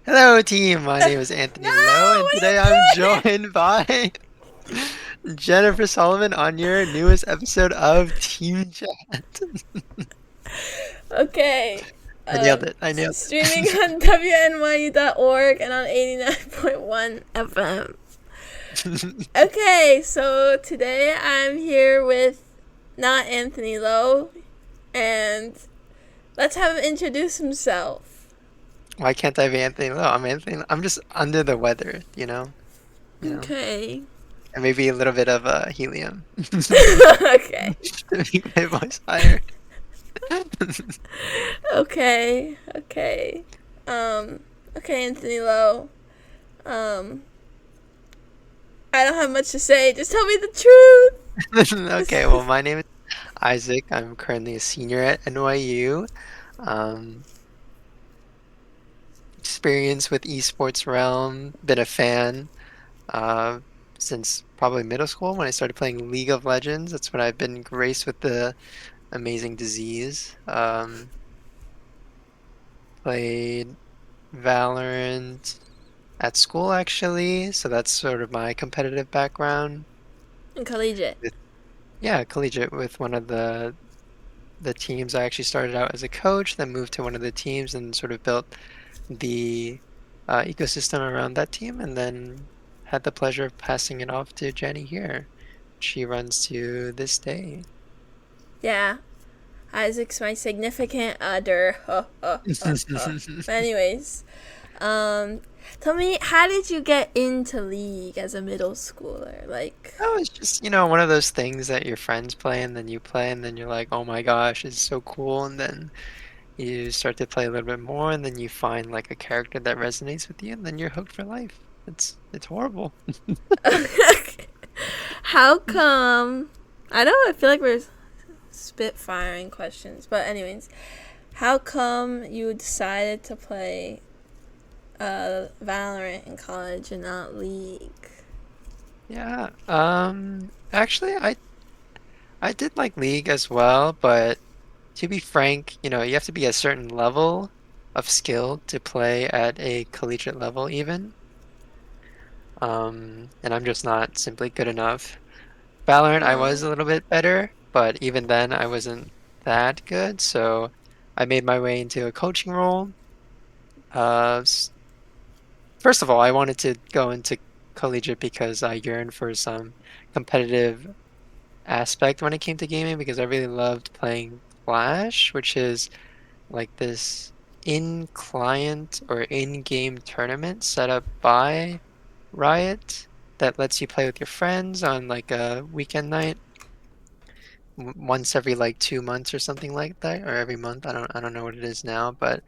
Hello, team. My name is No, Anthony Lowe, and what are today I'm you doing? joined by Jennifer Solomon on your newest episode of Team Chat. Okay. I nailed it. I nailed Streaming it. on WNYU.org and on 89.1 FM. Okay, so today I'm here with not Anthony Lowe, and let's have him introduce himself. Why can't I be Anthony Lowe? I'm Anthony. I'm just under the weather, Okay. and maybe a little bit of helium Okay. to make my voice higher. Okay. Okay. Um, okay, Anthony Lowe. Um, I don't have much to say. Just tell me the Okay, truth. well, my name is Isaac. I'm currently a senior at NYU. Um, Experience with esports realm, been a fan uh, since probably middle school when I started playing League of Legends. That's when I've been graced with the amazing disease. Played Valorant at school actually, so that's sort of my competitive background. And collegiate. With yeah, collegiate with one of the teams. I actually started out as a coach, then moved to one of the teams and sort of built the ecosystem around that team, and then had the pleasure of passing it off to Jenny here. She runs to this day. Yeah. Isaac's my significant other. But anyways, um, tell me, how did you get into League as a middle schooler? Like, Oh, it's just, one of those things that your friends play and then you play and then you're like, oh my gosh, it's so cool. And then you start to play a little bit more and then you find like a character that resonates with you and then you're hooked for life. It's horrible. how come? I know I feel like we're spitfiring questions, but anyways, how come you decided to play Valorant in college and not League? Yeah. Actually I did like League as well, but to be frank, you have to be a certain level of skill to play at a collegiate level even. And I'm just not simply good enough. Valorant, I was Oh, a little bit better, but even then I wasn't that good, so I made my way into a coaching role. Uh, s- First of all, I wanted to go into collegiate because I yearned for some competitive aspect when it came to gaming because I really loved playing Flash, which is like this in-client or in-game tournament set up by Riot that lets you play with your friends on like a weekend night once every like 2 months or something like that, or every month. I don't know what it is now, but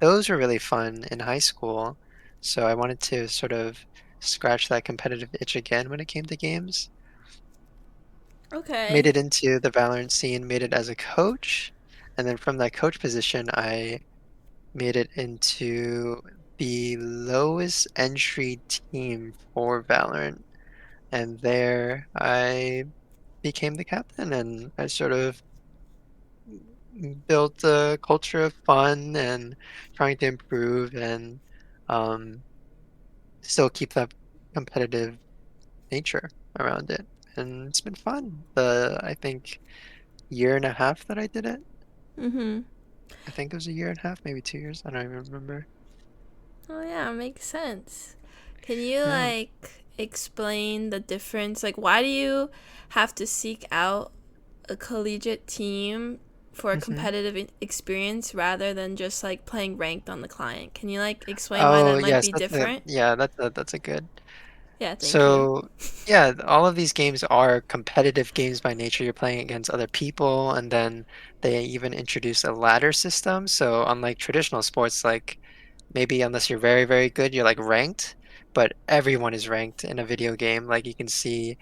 those were really fun in high school. So I wanted to sort of scratch that competitive itch again when it came to games. Made okay. it into the Valorant scene, made it as a coach, and then from that coach position, I made it into the lowest entry team for Valorant. And there I became the captain and I sort of built a culture of fun and trying to improve and um, still keep that competitive nature around it. And it's been fun. I think, year and a half that I did it. Mm-hmm. I think it was a year and a half, maybe 2 years. I don't even remember. Oh yeah, makes sense. Can you Yeah. like explain the difference? Like, why do you have to seek out a collegiate team for a hmm competitive experience rather than just like playing ranked on the client? Can you like explain why Oh, that might yes, be different? that's a good. Yeah, thank you. So, yeah, all of these games are competitive games by nature. You're playing against other people, and then they even introduce a ladder system. So, unlike traditional sports, like maybe unless you're very, very good, you're like ranked, but everyone is ranked in a video game. Like you can see,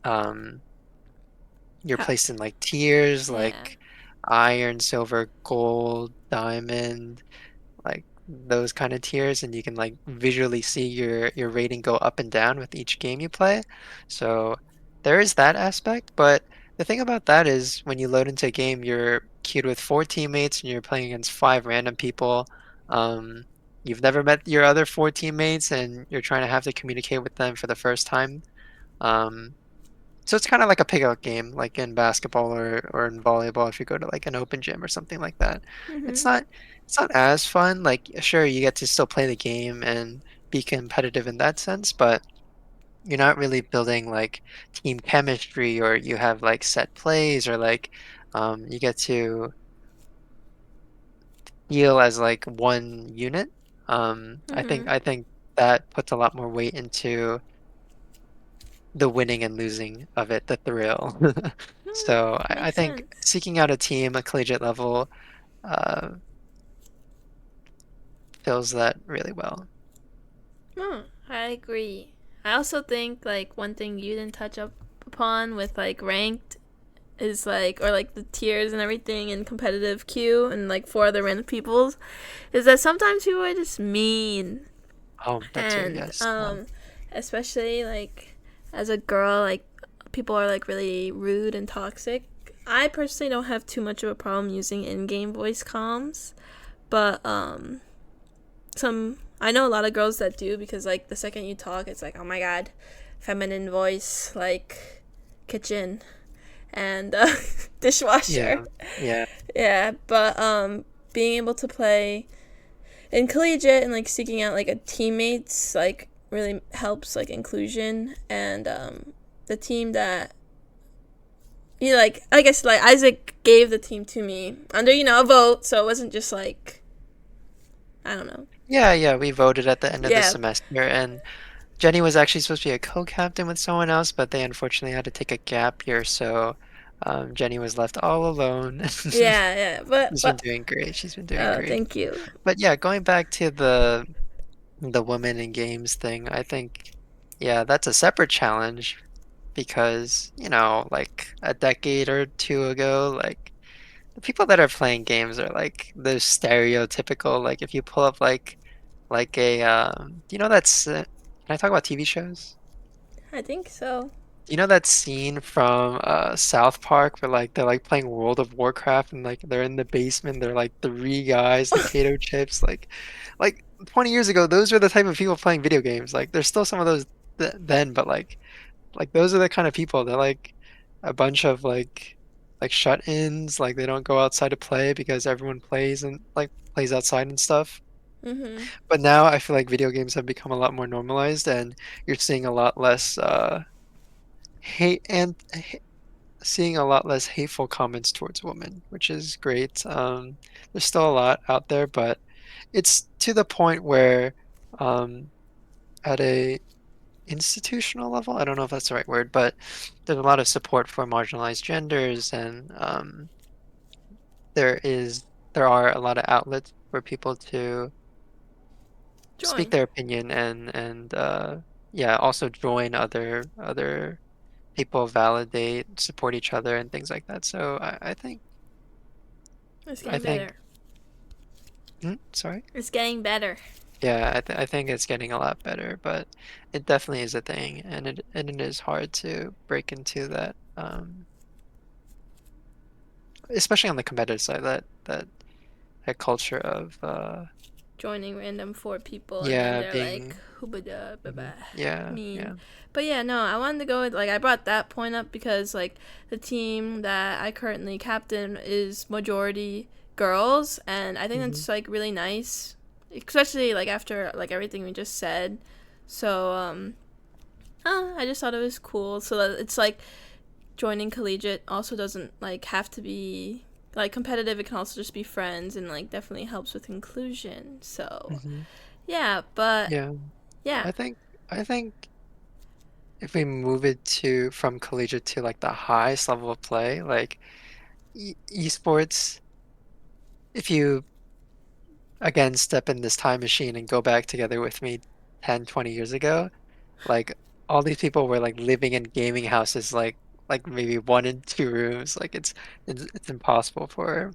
um, you're How, placed in like tiers, yeah. like iron, silver, gold, diamond, like those kind of tiers, and you can like visually see your rating go up and down with each game you play. So there is that aspect, but the thing about that is when you load into a game, you're queued with four teammates and you're playing against five random people. Um, you've never met your other four teammates and you're trying to have to communicate with them for the first time. Um, so it's kind of like a pickup game, like in basketball or in volleyball if you go to like an open gym or something like that. It's Mhm. not it's not as fun. Like sure, you get to still play the game and be competitive in that sense, but you're not really building like team chemistry or you have like set plays or like you get to feel as like one unit. Mhm. I think that puts a lot more weight into the winning and losing of it, the thrill. Mm, So I makes think sense. seeking out a team, a collegiate level, uh, fills that really well. Oh, I agree. I also think like one thing you didn't touch up upon with like ranked is like or like the tiers and everything in competitive queue and like four other random peoples is that sometimes people are just mean Oh, that too, and yes. especially like as a girl like people are like really rude and toxic. I personally don't have too much of a problem using in-game voice comms, but some I know a lot of girls that do because like the second you talk it's like oh my god, feminine voice like kitchen and dishwasher. Yeah, yeah. Yeah, but being able to play in collegiate and like seeking out like a teammates like really helps like inclusion and the team that you know, like I guess like Isaac gave the team to me under a vote, so it wasn't just like I don't know. Yeah, yeah, we voted at the end of the Yeah, semester, and Jenny was actually supposed to be a co-captain with someone else, but they unfortunately had to take a gap year, so Jenny was left all alone. yeah, yeah. She's been But doing great. She's been doing great. thank you. But yeah, going back to the women in games thing, I think yeah, that's a separate challenge because, you know, like a decade or two ago, like the people that are playing games are like those stereotypical, like if you pull up like a do you know that's can I talk about TV shows? I think so. You know that scene from South Park where like they're like playing World of Warcraft and like they're in the basement, they're like three guys, potato chips, like 20 years ago, those were the type of people playing video games. Like there's still some of those then, but like those are the kind of people. They're like a bunch of like shut-ins, like they don't go outside to play because everyone plays and like plays outside and stuff. Mhm. But now I feel like video games have become a lot more normalized and you're seeing a lot less hate and seeing a lot less hateful comments towards women, which is great. There's still a lot out there, but it's to the point where um, at a institutional level, I don't know if that's the right word, but there's a lot of support for marginalized genders, and there is there are a lot of outlets for people to speak Join. their opinion and yeah, also join other people, validate, support each other, and things like that. So It's I getting think, better. sorry. It's getting better. Yeah, I think it's getting a lot better, but it definitely is a thing, and it is hard to break into that, especially on the competitive side, that culture of Joining random four people and then yeah, they're like being hoobada baba yeah, mean. yeah. But yeah, no, I wanted to go with like I brought that point up because like the team that I currently captain is majority girls and I think Hmm. that's like really nice. Especially like after like everything we just said. So I just thought it was cool. So that it's like joining collegiate also doesn't like have to be like competitive. It can also just be friends and like definitely helps with inclusion. So Hmm. yeah, but Yeah. yeah, I think I think if we move it to from collegiate to like the highest level of play, like esports, if you again step in this time machine and go back together with me 10, 20 years ago, like all these people were like living in gaming houses like maybe one and two rooms. Like it's impossible for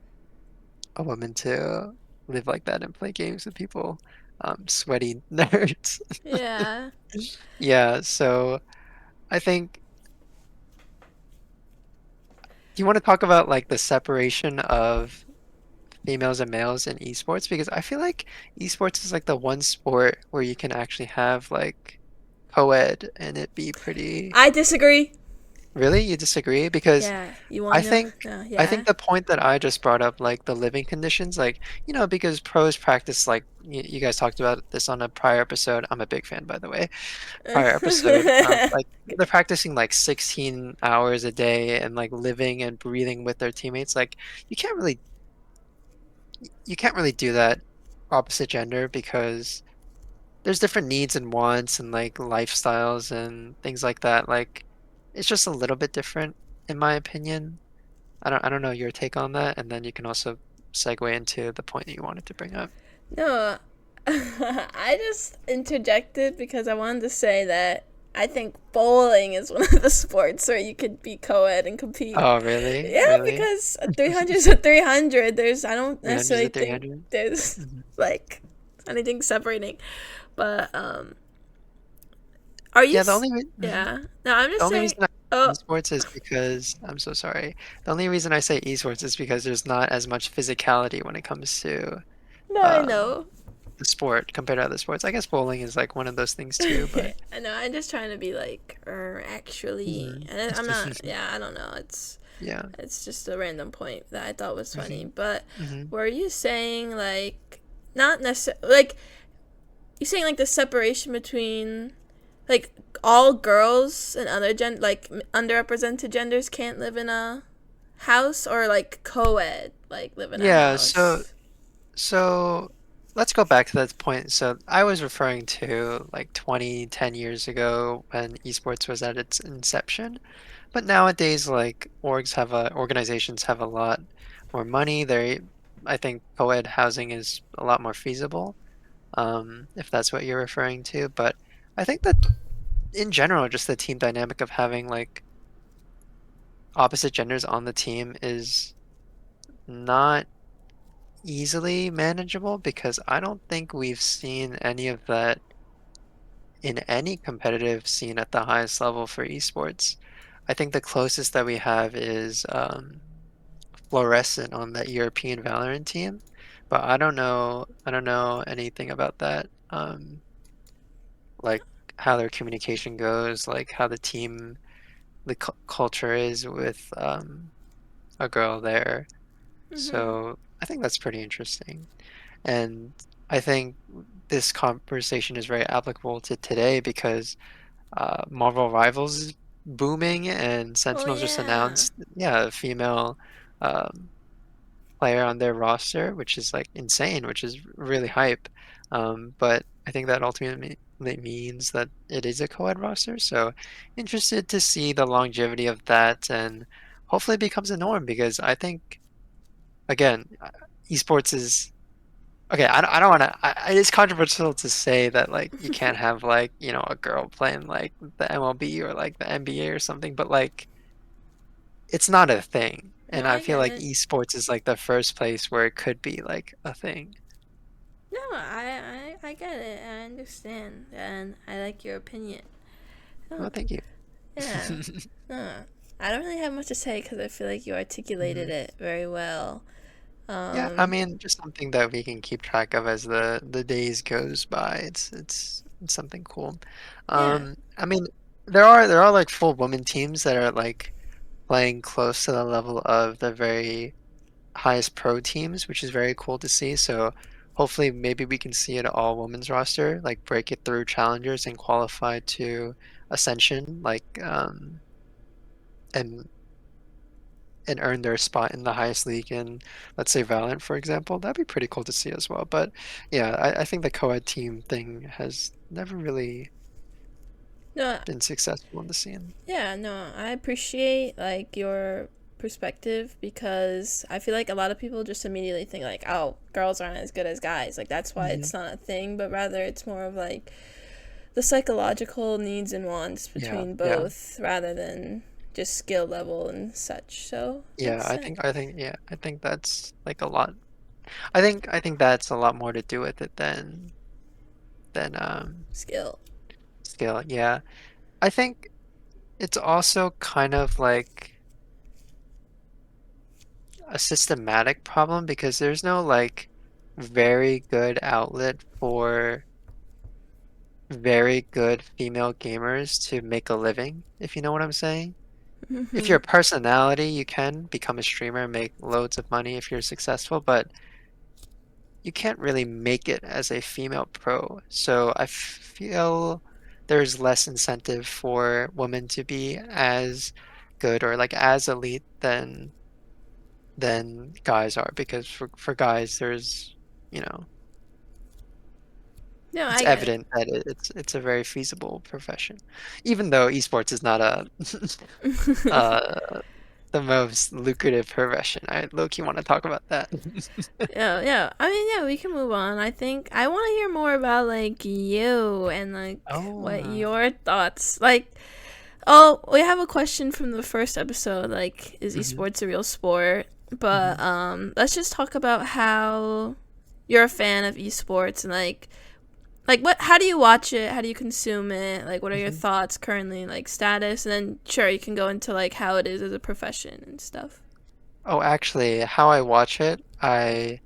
a woman to live like that and play games with people, sweaty nerds. yeah. Yeah, so I think do you want to talk about like the separation of females and males in esports because I feel like esports is like the one sport where you can actually have like co-ed and it be pretty. I disagree. Really? You disagree? Because Yeah, you I want to know? think No, I yeah. think the point that I just brought up, like the living conditions, like because pros practice like you guys talked about this on a prior episode. I'm a big fan, by the way. Prior episode, like they're practicing like 16 hours a day and like living and breathing with their teammates. Like you can't really you can't really do that opposite gender because there's different needs and wants and like lifestyles and things like that. Like it's just a little bit different in my opinion. I don't know your take on that, and then you can also segue into the point that you wanted to bring up. No, I just interjected because I wanted to say that I think bowling is one of the sports where you could be co-ed and compete. Oh, really? Yeah, Really? because a 300 is a 300. I don't 300 necessarily to think 300? there's Hmm. like anything separating. But are you? Yeah, mhm. Yeah. No, I'm The just only saying. reason I Oh, say esports is because I'm so sorry. The only reason I say esports is because there's not as much physicality when it comes to no, I um know. the sport compared to other sports. I guess bowling is like one of those things too, but I know. I'm just trying to be like, actually, mhm. and I'm not. Yeah, I don't know. Yeah. It's just a random point that I thought was funny. Hmm. But Hmm. were you saying like not necessarily like you saying like the separation between like all girls and other like underrepresented genders can't live in a house or like co-ed like live in a Yeah, so house? So let's go back to that point. So I was referring to like 10 years ago when esports was at its inception. But nowadays, like organizations have a lot more money. I think co-ed housing is a lot more feasible, if that's what you're referring to. But I think that in general, just the team dynamic of having like opposite genders on the team is not easily manageable because I don't think we've seen any of that in any competitive scene at the highest level for esports. I think the closest that we have is Fluorescent on that European Valorant team, but I don't know anything about that. Like how their communication goes, like how the culture is with a girl there. Mm-hmm. So I think that's pretty interesting. And I think this conversation is very applicable to today because Marvel Rivals is booming and Oh Sentinels just yeah. announced, yeah, a female um, player on their roster, which is like insane, which is really hype. But I think that ultimately means that it is a co-ed roster. So interested to see the longevity of that and hopefully it becomes a norm because I think, again, esports is. Okay, I don't want to. It's controversial to say that like you can't have like a girl playing like the MLB or like the NBA or something, but like it's not a thing, No, and I I feel get like it. esports is like the first place where it could be like a thing. No, I get it. I understand, and I like your opinion. Oh, Oh, thank you. yeah. No, I don't really have much to say because I feel like you articulated Mhm. it very well. Yeah, I Um, mean, just something that we can keep track of as the days goes by. It's something cool. yeah. I mean, there are like full women teams that are like playing close to the level of the very highest pro teams, which is very cool to see. So hopefully maybe we can see an all women's roster, like break it through challengers and qualify to Ascension, like and earn their spot in the highest league in, let's say, Valorant, for example. That'd be pretty cool to see as well. But yeah, I think the co-ed team thing has never really No, been successful in the scene. yeah, no, I appreciate like your perspective because I feel like a lot of people just immediately think like, oh, girls aren't as good as guys. Like that's why Hmm. it's not a thing, but rather it's more of like the psychological needs and wants Yeah, between yeah. both rather than just skill level and such. So Yeah, that's I think that's like a lot. I think that's a lot more to do with it than skill. skill. Yeah. I think it's also kind of like a systematic problem because there's no like very good outlet for very good female gamers to make a living, if you know what I'm saying. If you're Hmm. a personality, you can become a streamer and make loads of money if you're successful, but you can't really make it as a female pro. So I feel there's less incentive for women to be as good or like as elite than guys are because for guys there's you know No, it's I get evident that it's a very feasible profession, even though esports is not a it. uh the most lucrative profession. I low-key want to talk about that. Yeah, yeah. I mean, yeah, we can move on. I think I want to hear more about like you and like what Oh, your thoughts. Like, oh, we have a question from the first episode. Like, is hmm esports a real sport? But hmm let's just talk about how you're a fan of esports and like what? How do you watch it? How do you consume it? Like, what are your hmm thoughts currently? Like status, and then sure, you can go into like how it is as a profession and stuff. Oh, actually, how I watch it, I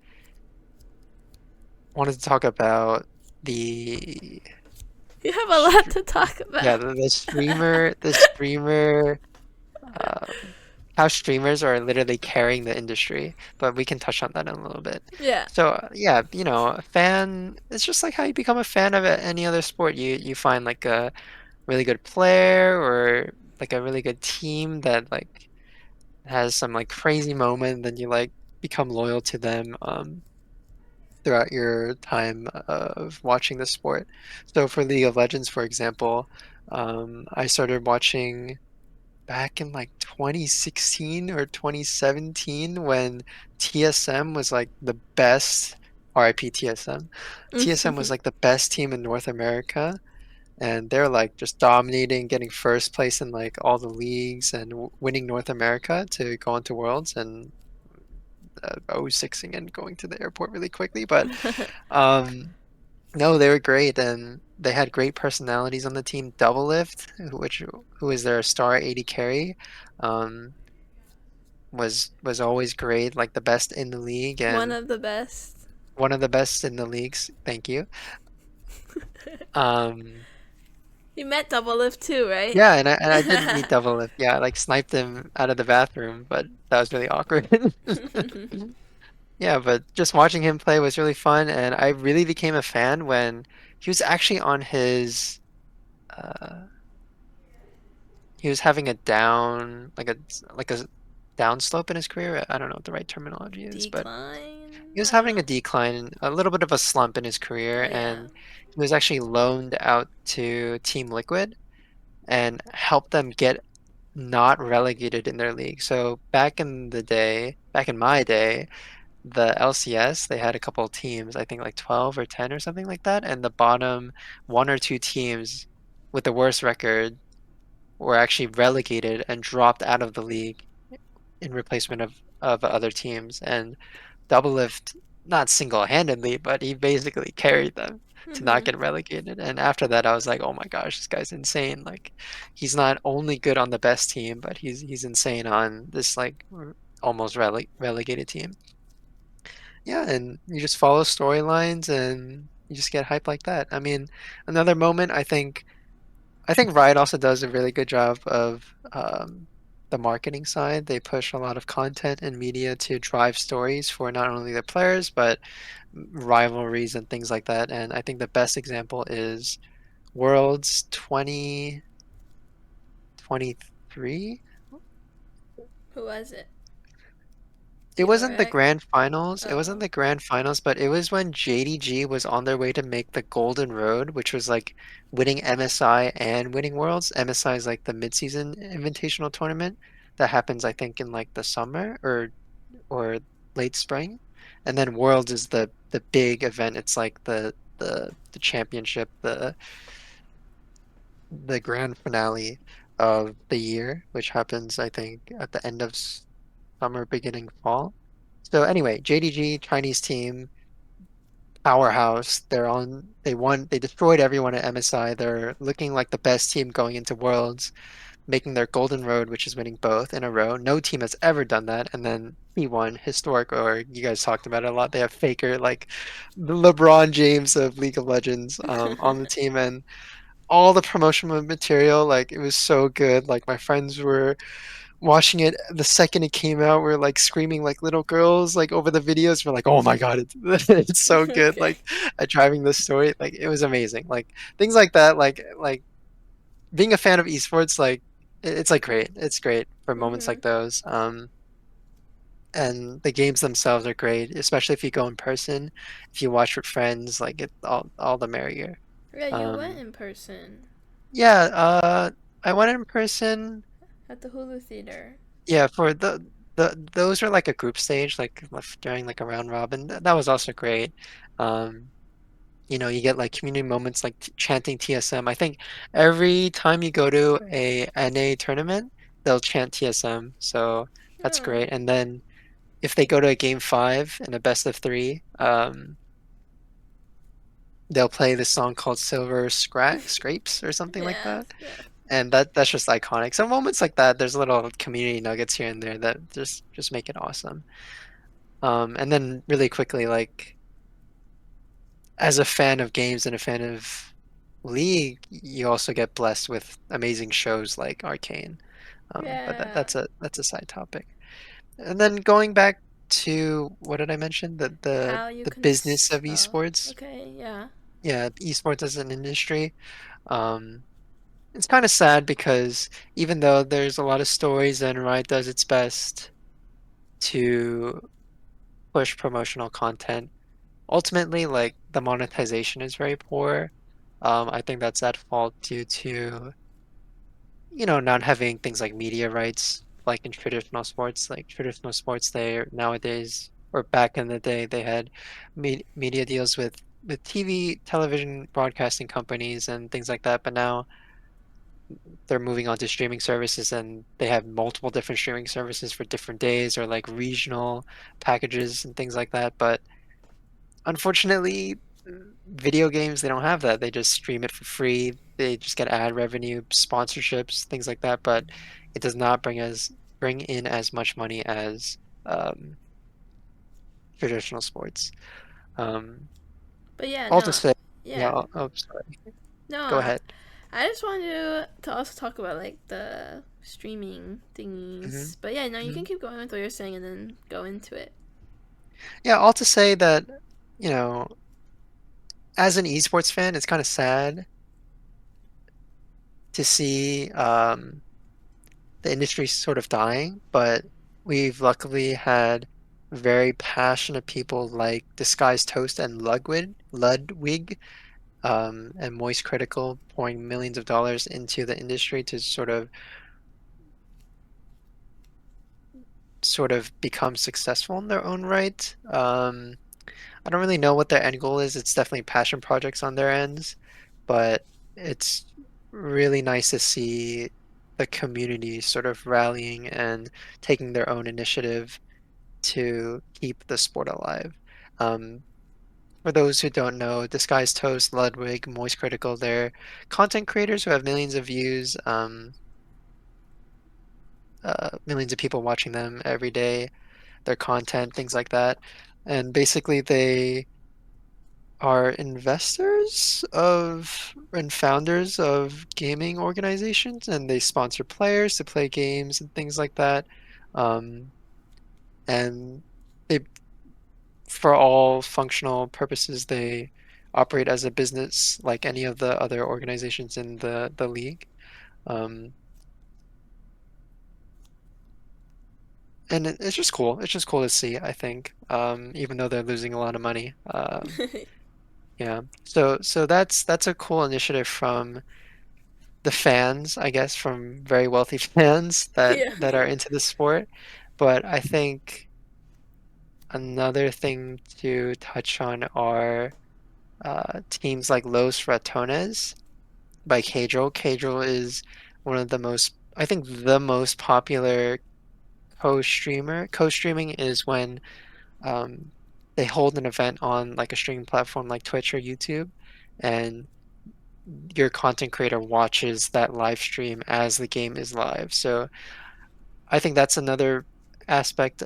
wanted to talk about the You have a lot str- to talk yeah about. the streamer um, how streamers are literally carrying the industry, but we can touch on that in a little bit. Yeah. So yeah, a fan, it's just like how you become a fan of any other sport. You find like a really good player or like a really good team that like has some like crazy moment, then you like become loyal to them throughout your time of watching the sport. So for League of Legends, for example, I started watching back in like 2016 or 2017 when TSM was like the best, RIP TSM. TSM was like the best team in North America, and they're like just dominating, getting first place in like all the leagues and winning North America to go on to Worlds and 06ing and going to the airport really quickly. But um, no, they were great, and they had great personalities on the team. Double Lift, who is their star 80 carry, um, was always great, like the best in the league One and of the best. one of the best in the leagues. Thank you. Um, You met Double Lift too, right? yeah, and I did meet Double Lift. Yeah, I like sniped him out of the bathroom, but that was really awkward. Yeah, but just watching him play was really fun, and I really became a fan when he was actually on his uh he was having a down like a downslope in his career. I don't know what the right terminology is, but Decline? he was I don't having know. a decline, a little bit of a slump in his career, Yeah. and he was actually loaned out to Team Liquid and helped them get not relegated in their league. So back in my day, the LCS, they had a couple of teams, I think like 12 or 10 or something like that, and the bottom one or two teams with the worst record were actually relegated and dropped out of the league in replacement of other teams. And Doublelift, not single-handedly, but he basically carried them to not Mhm. get relegated. And after that, I was like, oh my gosh, this guy's insane. Like, he's not only good on the best team, but he's insane on this like almost relegated team. Yeah, and you just follow storylines and you just get hype like that. I mean, another moment I think Riot also does a really good job of the marketing side. They push a lot of content and media to drive stories for not only the players, but rivalries and things like that. And I think the best example is Worlds 2023. Who was it? Do It you know, wasn't the Rick? grand finals. It Oh. wasn't the grand finals, but it was when JDG was on their way to make the Golden Road, which was like winning MSI and winning Worlds. MSI is like the mid-season invitational tournament that happens, I think, in like the summer or late spring. And then Worlds is the big event. It's like the championship, the grand finale of the year, which happens, I think, at the end of summer, beginning fall. So anyway, JDG Chinese team powerhouse. They won. They destroyed everyone at MSI. They're looking like the best team going into Worlds. making their golden road, which is winning both in a row. No team has ever done that. And then P1, historic, or you guys talked about it a lot. They have Faker, like the LeBron James of League of Legends, on the team, and all the promotional material, like it was so good. Like my friends were watching it the second it came out. We're like screaming like little girls, like over the videos. We're like, oh my god, it's it's so good. Okay. Like driving the story, like it was amazing. Like things like that, like being a fan of esports, like it's like great. It's great for moments Mhm. like those. And the games themselves are great, especially if you go in person. If you watch with friends, like it all the merrier. Yeah, you went Um, in person yeah, I went in person. at the Hulu Theater. Yeah, for those are like a group stage, like during like a round robin. That was also great. Um, you get like community moments like chanting TSM. I think every time you go to a NA tournament, they'll chant TSM, so that's Oh, great. And then if they go to a game five in a best of three, they'll play this song called Silver Scrapes or something like yeah, that. yeah, And that's just iconic. So moments like that, there's little community nuggets here and there that just make it awesome. And then really quickly, like as a fan of games and a fan of League, you also get blessed with amazing shows like Arcane. But yeah. that's a side topic. And then going back to what did I mention? How you The can. business of esports. Okay, yeah. Yeah, esports as an industry. Um, it's kind of sad because even though there's a lot of stories and Riot does its best to push promotional content, ultimately, like the monetization is very poor. I think that's at fault due to, not having things like media rights, like in traditional sports. Like traditional sports, they nowadays, or back in the day, they had media deals with TV, television broadcasting companies and things like that. But now they're moving on to streaming services and they have multiple different streaming services for different days or like regional packages and things like that. But unfortunately, video games, they don't have that. They just stream it for free. They just get ad revenue, sponsorships, things like that, but it does not bring in as much money as um, traditional sports. Um, But yeah, I'll just no, say, yeah, yeah, sorry. no. Go ahead. I just wanted to also talk about like the streaming hmm thingies. But yeah, no, you hmm can keep going with what you're saying and then go into it. Yeah, all to say that, you know, as an esports fan, it's kind of sad to see the industry sort of dying, but we've luckily had very passionate people like Disguised Toast and Ludwig, and Moist Critical pouring millions of dollars into the industry to sort of become successful in their own right. I don't really know what their end goal is. It's definitely passion projects on their ends, but it's really nice to see the community sort of rallying and taking their own initiative to keep the sport alive. Um, for those who don't know, Disguised Toast, Ludwig, Moist Critical, they're content creators who have millions of views, millions of people watching them every day, their content, things like that. And basically, they are investors of and founders of gaming organizations, and they sponsor players to play games and things like that. Um, and they, for all functional purposes, they operate as a business like any of the other organizations in the league. Um, and it's just cool. It's just cool to see, I think, even though they're losing a lot of money. Yeah. So that's a cool initiative from the fans, I guess, from very wealthy fans Yeah. that are into the sport. But I think another thing to touch on are teams like Los Ratones by Cadril. Cadril is one of the most, I think, the most popular co-streamer. Co-streaming is when um, they hold an event on like a streaming platform like Twitch or YouTube, and your content creator watches that live stream as the game is live. So I think that's another aspect.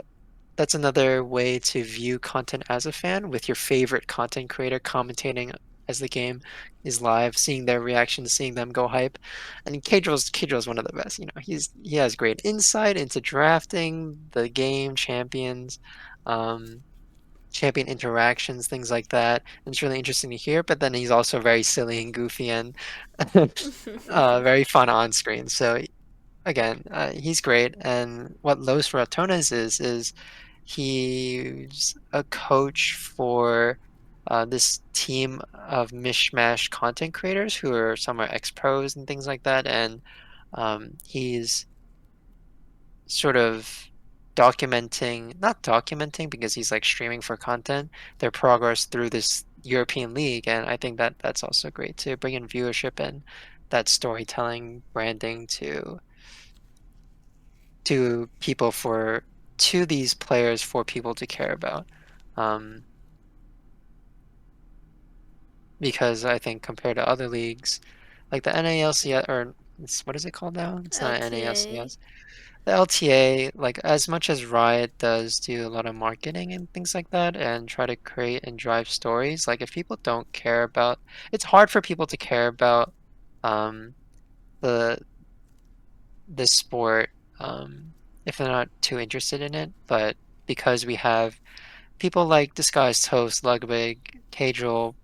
That's another way to view content as a fan with your favorite content creator commentating as the game is live, seeing their reactions, seeing them go hype. And Kedrill's one of the best. You know, he has great insight into drafting, the game, champions, um, champion interactions, things like that. And it's really interesting to hear. But then he's also very silly and goofy and very fun on screen. So again, he's great. And what Los Ratones is he's a coach for this team of mishmash content creators who are some are ex-pros and things like that. And he's sort of not documenting because he's like streaming for content, their progress through this European league. And I think that that's also great to bring in viewership and that storytelling branding to people to these players for people to care about. Um, because I think compared to other leagues, like the NALCS or what is it called now? It's not LTA. NALCS. The LTA, like as much as Riot does do a lot of marketing and things like that and try to create and drive stories, like if people don't care about, it's hard for people to care about um, the this sport if they're not too interested in it. But because we have people like Disguised Toast, Ludwig, Cajal,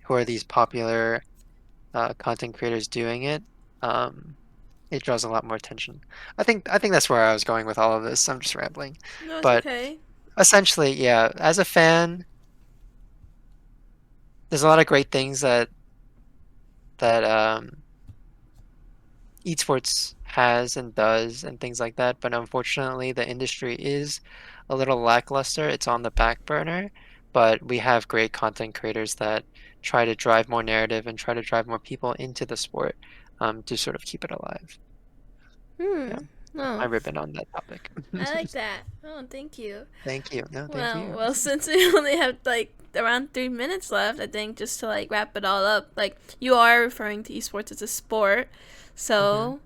who are these popular content creators doing it, um, it draws a lot more attention. I think that's where I was going with all of this. I'm just rambling, No, it's but okay. essentially, yeah. As a fan, there's a lot of great things that esports has and does and things like that. But unfortunately, the industry is a little lackluster. It's on the back burner, but we have great content creators that try to drive more narrative and try to drive more people into the sport to sort of keep it alive. Yeah, that's my No, ribbon on that topic. I like that. Oh, thank you. Thank you. No, thank Well, you. well, since we only have like around 3 minutes left, I think just to like wrap it all up, like you are referring to esports as a sport, hmm so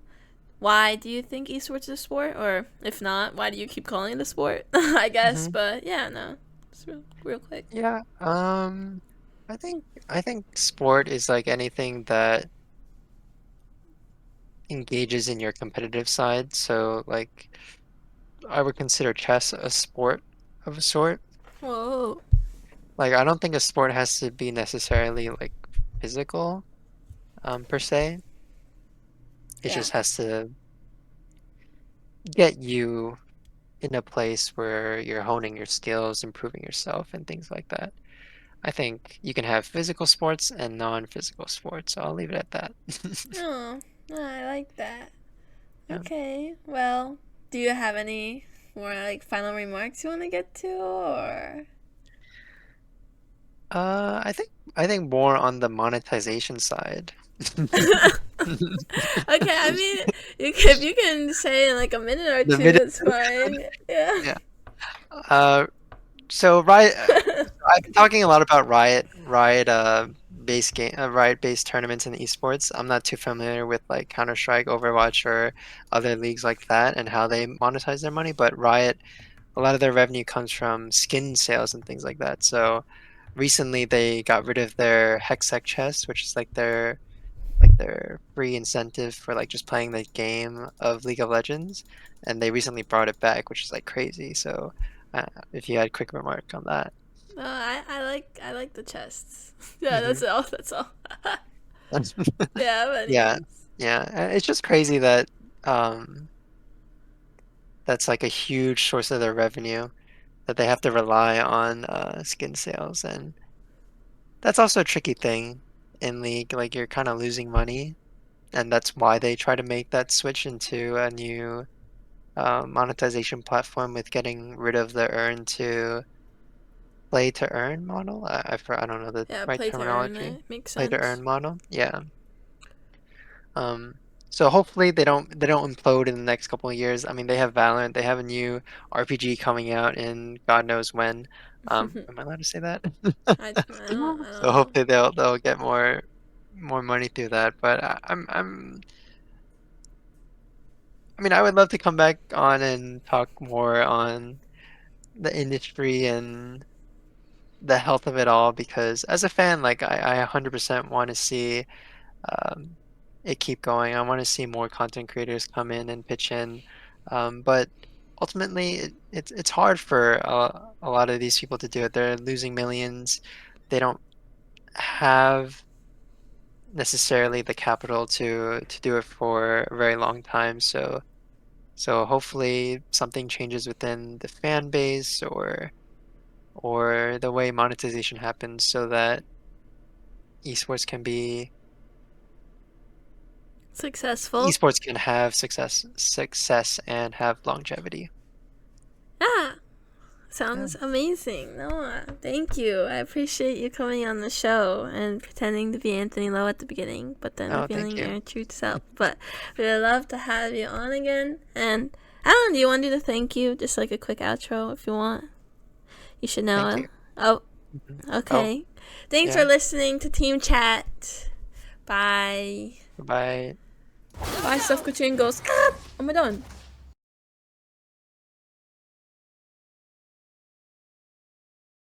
why do you think esports is a sport? Or if not, why do you keep calling it a sport? I guess, hmm but yeah, no, just real quick. Yeah. I think sport is like anything that engages in your competitive side. So like I would consider chess a sport of a sort. Whoa. Like I don't think a sport has to be necessarily like physical, per se. It Yeah. just has to get you in a place where you're honing your skills, improving yourself, and things like that. I think you can have physical sports and non-physical sports, so I'll leave it at that. Oh, I like that. Yeah. Okay. Well, do you have any more like final remarks you want to get to, or? I think more on the monetization side. Okay, I mean, if you can say in like a minute or The two, minute, that's fine. Yeah. yeah. Uh, so Riot, I've been talking a lot about Riot based tournaments in esports. I'm not too familiar with like Counter-Strike, Overwatch, or other leagues like that and how they monetize their money. But Riot, a lot of their revenue comes from skin sales and things like that. So recently they got rid of their Hextech chest, which is like their free incentive for like just playing the game of League of Legends, and they recently brought it back, which is like crazy. So, if you had a quick remark on that. No, I like the chests. Yeah, hmm that's all. That's all. Yeah, but Yeah, anyways. yeah, it's just crazy that um that's like a huge source of their revenue that they have to rely on skin sales, and that's also a tricky thing in League. Like you're kind of losing money, and that's why they try to make that switch into a new monetization platform with getting rid of the earn to play to earn model. I don't know the Yeah, right play to earn. terminology. That makes Play to sense. earn model. Yeah. Um, so hopefully they don't implode in the next couple of years. I mean, they have Valorant, they have a new RPG coming out in God knows when. Am I allowed to say that? I don't So know. hopefully they'll get more. more money through that. But I mean, I would love to come back on and talk more on the industry and the health of it all because as a fan, like I 100% want to see um, it keep going. I want to see more content creators come in and pitch in, but ultimately, it's hard for a lot of these people to do it. They're losing millions. They don't have necessarily the capital to do it for a very long time. So hopefully something changes within the fan base or the way monetization happens so that esports can be Successful. esports can have success and have longevity. Yeah. Yeah. Sounds amazing. Noah, thank you. I appreciate you coming on the show and pretending to be Anthony Lowe at the beginning, but then Oh, thank revealing you. your true self. But we would love to have you on again. And I don't know, do you want to do the thank you? Just like a quick outro if you want. You should Thank know you. it. Oh, Oh, okay. Thanks for yeah. listening to Team Chat. Bye. Bye. Bye, Stuff Kuchin goes, ah! Oh my god.